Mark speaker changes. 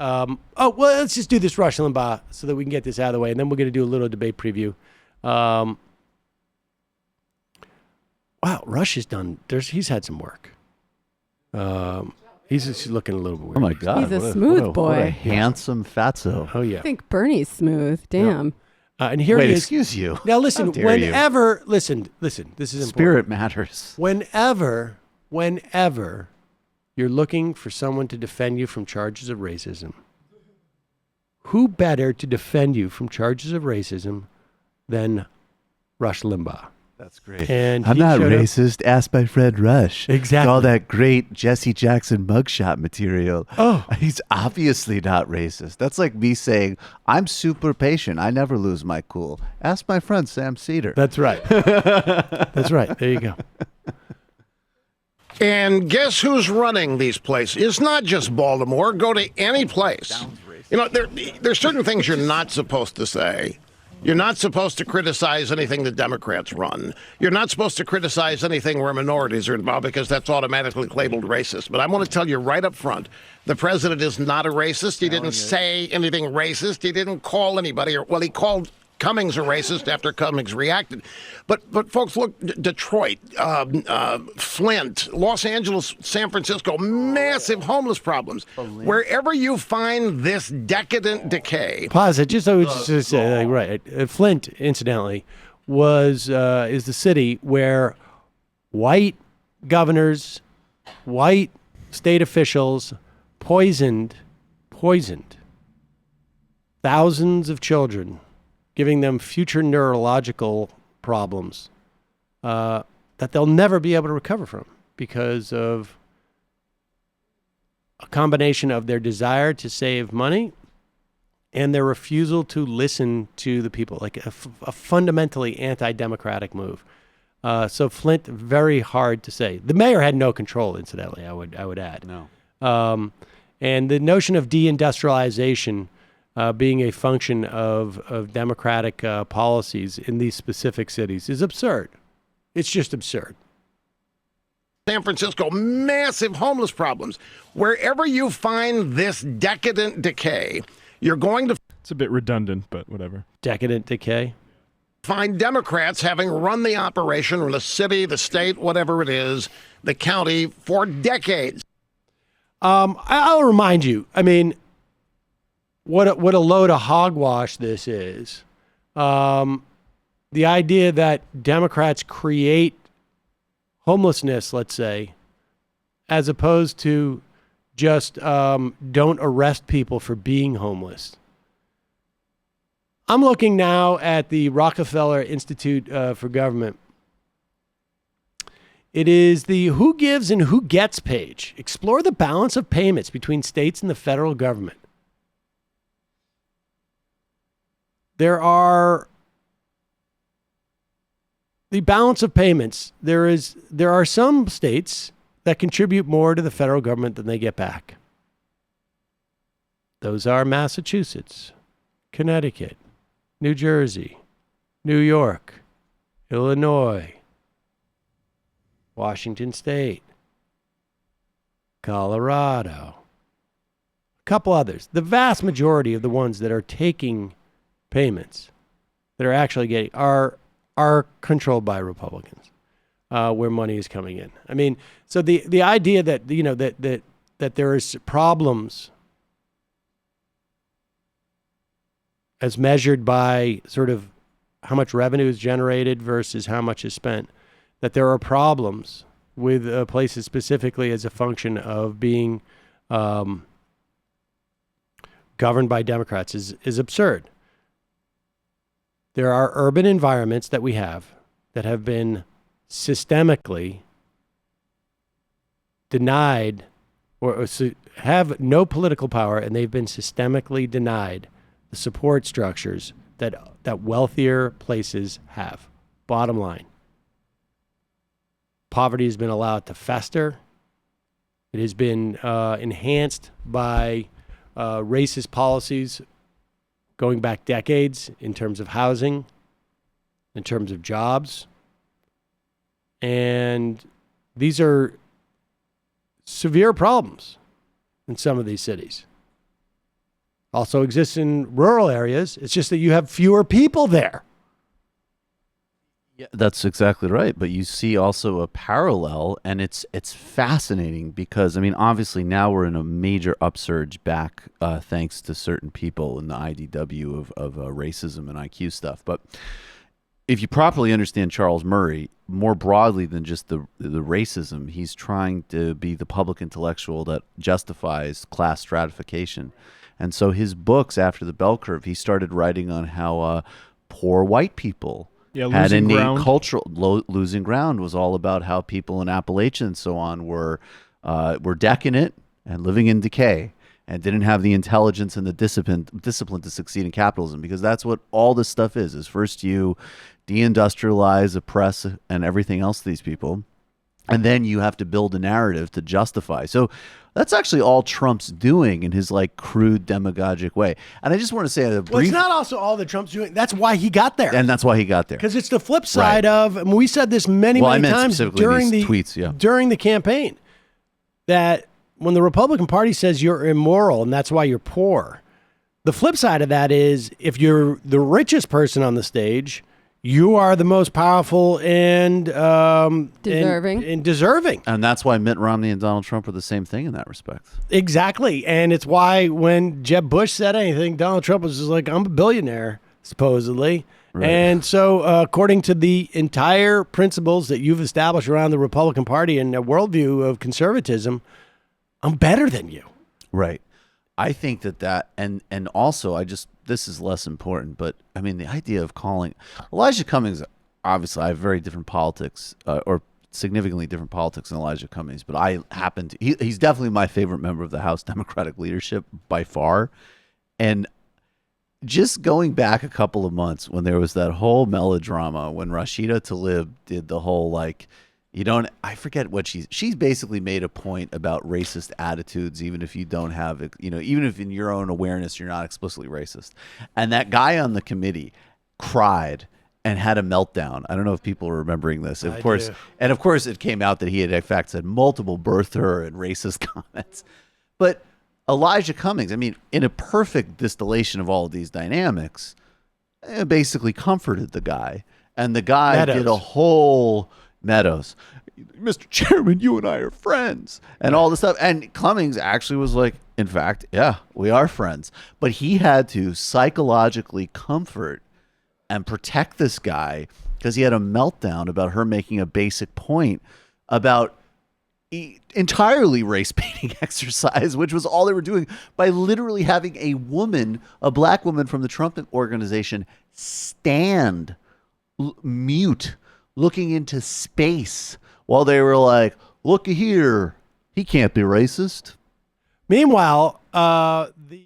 Speaker 1: Let's just do this Rush Limbaugh so that we can get this out of the way, and then we're going to do a little debate preview. Wow, Rush has done. He's had some work. He's just looking a little weird.
Speaker 2: Oh my God,
Speaker 3: he's a smooth boy.
Speaker 2: What a handsome fatso.
Speaker 1: Oh yeah.
Speaker 3: I think Bernie's smooth. Damn.
Speaker 1: And here
Speaker 2: Wait,
Speaker 1: he is.
Speaker 2: excuse you.
Speaker 1: Now listen.
Speaker 2: How dare
Speaker 1: Whenever listen. This is important.
Speaker 2: Spirit matters.
Speaker 1: Whenever you're looking for someone to defend you from charges of racism, who better to defend you from charges of racism than Rush Limbaugh?
Speaker 2: That's great.
Speaker 1: And
Speaker 2: I'm not racist. Ask my friend Rush.
Speaker 1: Exactly.
Speaker 2: All that great Jesse Jackson mugshot material.
Speaker 1: Oh.
Speaker 2: He's obviously not racist. That's like me saying, I'm super patient. I never lose my cool. Ask my friend Sam Seder.
Speaker 1: That's right. That's right. There you go.
Speaker 4: And guess who's running these places? It's not just Baltimore. Go to any place. You know, there's certain things you're not supposed to say. You're not supposed to criticize anything the Democrats run. You're not supposed to criticize anything where minorities are involved because that's automatically labeled racist. But I want to tell you right up front, the president is not a racist. He didn't say anything racist. He didn't call anybody, he called Cummings a racist after Cummings reacted. But folks, look, Detroit, Flint, Los Angeles, San Francisco, massive homeless problems. Wherever you find this decadent decay.
Speaker 1: Pause it. Just so we just say, right. Flint, incidentally, is the city where white governors, white state officials poisoned thousands of children, giving them future neurological problems that they'll never be able to recover from because of a combination of their desire to save money and their refusal to listen to the people, like a fundamentally anti-democratic move. So Flint, very hard to say. The mayor had no control, incidentally, I would add.
Speaker 2: No.
Speaker 1: And the notion of deindustrialization being a function of democratic policies in these specific cities is absurd. It's just absurd.
Speaker 4: San Francisco, massive homeless problems. Wherever you find this decadent decay, you're going to...
Speaker 5: It's a bit redundant, but whatever.
Speaker 1: Decadent decay?
Speaker 4: Find Democrats having run the operation, or the city, the state, whatever it is, the county, for decades.
Speaker 1: I'll remind you, I mean, what a load of hogwash this is. The idea that Democrats create homelessness, let's say, as opposed to just don't arrest people for being homeless. I'm looking now at the Rockefeller Institute for Government. It is the Who Gives and Who Gets page. Explore the balance of payments between states and the federal government. There are the balance of payments. There are some states that contribute more to the federal government than they get back. Those are Massachusetts, Connecticut, New Jersey, New York, Illinois, Washington State, Colorado, a couple others. The vast majority of the ones that are taking payments that are actually getting are controlled by Republicans, where money is coming in. I mean, so the idea that that there is problems as measured by sort of how much revenue is generated versus how much is spent, that there are problems with places specifically as a function of being governed by Democrats is absurd. There are urban environments that we have that have been systemically denied or have no political power, and they've been systemically denied the support structures that wealthier places have. Bottom line. Poverty has been allowed to fester. It has been enhanced by racist policies going back decades in terms of housing, in terms of jobs. And these are severe problems in some of these cities. Also exists in rural areas. It's just that you have fewer people there.
Speaker 2: Yeah, that's exactly right. But you see also a parallel, and it's fascinating because, I mean, obviously now we're in a major upsurge back thanks to certain people in the IDW of racism and IQ stuff. But if you properly understand Charles Murray, more broadly than just the racism, he's trying to be the public intellectual that justifies class stratification. And so his books after the bell curve, he started writing on how poor white people had
Speaker 5: losing
Speaker 2: innate
Speaker 5: ground.
Speaker 2: losing ground was all about how people in Appalachia and so on were decadent and living in decay and didn't have the intelligence and the discipline to succeed in capitalism, because that's what all this stuff is first you deindustrialize, oppress, and everything else to these people, and then you have to build a narrative to justify. So that's actually all Trump's doing in his like crude demagogic way. And I just want to say a brief,
Speaker 1: Well, it's not also all that Trump's doing. That's why he got there.
Speaker 2: and that's why he got there.
Speaker 1: Because it's the flip side of, and we said this many
Speaker 2: I meant
Speaker 1: times
Speaker 2: specifically
Speaker 1: during
Speaker 2: these
Speaker 1: the
Speaker 2: tweets, yeah.
Speaker 1: during the campaign, that when the Republican Party says you're immoral and that's why you're poor, the flip side of that is if you're the richest person on the stage, you are the most powerful and
Speaker 3: Deserving.
Speaker 1: and deserving.
Speaker 2: And that's why Mitt Romney and Donald Trump are the same thing in that respect.
Speaker 1: Exactly. And it's why when Jeb Bush said anything, Donald Trump was just like, I'm a billionaire, supposedly.
Speaker 2: Right.
Speaker 1: And so according to the entire principles that you've established around the Republican Party and a worldview of conservatism, I'm better than you.
Speaker 2: Right. I think that and also this is less important, but I mean the idea of calling Elijah Cummings, obviously I have very different politics or significantly different politics than Elijah Cummings, but I happen to he's definitely my favorite member of the House Democratic leadership by far. And just going back a couple of months when there was that whole melodrama when Rashida Tlaib did the whole I forget what she's basically made a point about racist attitudes, even if you don't have it, even if in your own awareness you're not explicitly racist. And that guy on the committee cried and had a meltdown. I don't know if people are remembering this. Of course, it came out that he had in fact said multiple birther and racist comments. But Elijah Cummings, I mean, in a perfect distillation of all of these dynamics, basically comforted the guy. And the guy did a whole Meadows, Mr. Chairman, you and I are friends, and all this stuff. And Cummings actually was like, in fact, yeah, we are friends. But he had to psychologically comfort and protect this guy because he had a meltdown about her making a basic point about entirely race baiting exercise, which was all they were doing by literally having a black woman from the Trump organization stand mute, looking into space while they were like, looky here, he can't be racist.
Speaker 1: Meanwhile, the